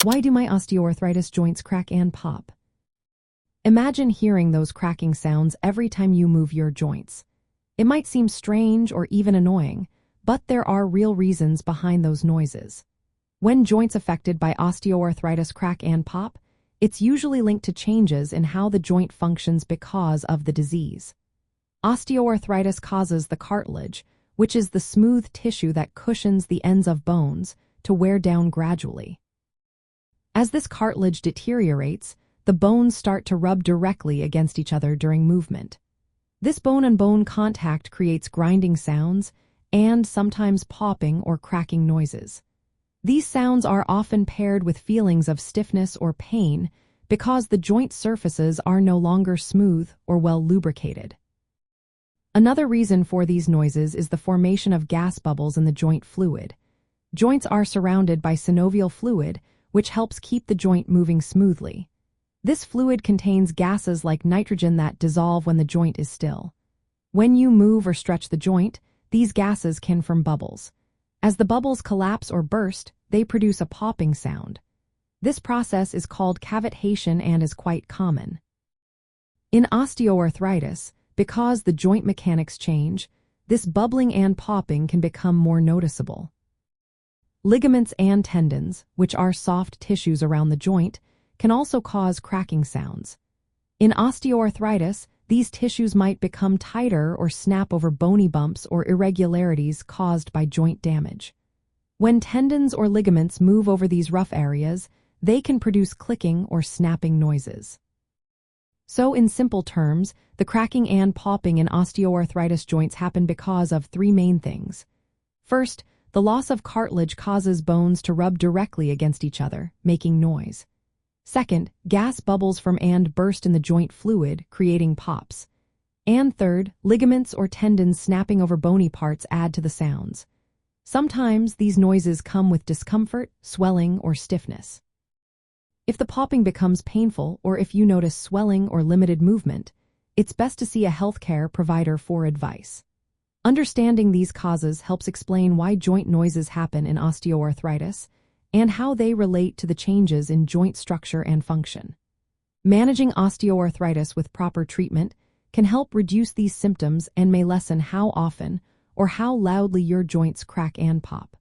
Why do my osteoarthritis joints crack and pop? Imagine hearing those cracking sounds every time you move your joints. It might seem strange or even annoying, but there are real reasons behind those noises. When joints affected by osteoarthritis crack and pop, it's usually linked to changes in how the joint functions because of the disease. Osteoarthritis causes the cartilage, which is the smooth tissue that cushions the ends of bones, to wear down gradually. As this cartilage deteriorates, the bones start to rub directly against each other during movement. This bone-on-bone contact creates grinding sounds and sometimes popping or cracking noises. These sounds are often paired with feelings of stiffness or pain because the joint surfaces are no longer smooth or well lubricated. Another reason for these noises is the formation of gas bubbles in the joint fluid. Joints are surrounded by synovial fluid, which helps keep the joint moving smoothly. This fluid contains gases like nitrogen that dissolve when the joint is still. When you move or stretch the joint, these gases can form bubbles. As the bubbles collapse or burst, they produce a popping sound. This process is called cavitation and is quite common. In osteoarthritis, because the joint mechanics change, this bubbling and popping can become more noticeable. Ligaments and tendons, which are soft tissues around the joint, can also cause cracking sounds. In osteoarthritis, these tissues might become tighter or snap over bony bumps or irregularities caused by joint damage. When tendons or ligaments move over these rough areas, they can produce clicking or snapping noises. So, in simple terms, the cracking and popping in osteoarthritis joints happen because of three main things. First, the loss of cartilage causes bones to rub directly against each other, making noise. Second, gas bubbles form and burst in the joint fluid, creating pops. And third, ligaments or tendons snapping over bony parts add to the sounds. Sometimes these noises come with discomfort, swelling, or stiffness. If the popping becomes painful or if you notice swelling or limited movement, it's best to see a healthcare provider for advice. Understanding these causes helps explain why joint noises happen in osteoarthritis and how they relate to the changes in joint structure and function. Managing osteoarthritis with proper treatment can help reduce these symptoms and may lessen how often or how loudly your joints crack and pop.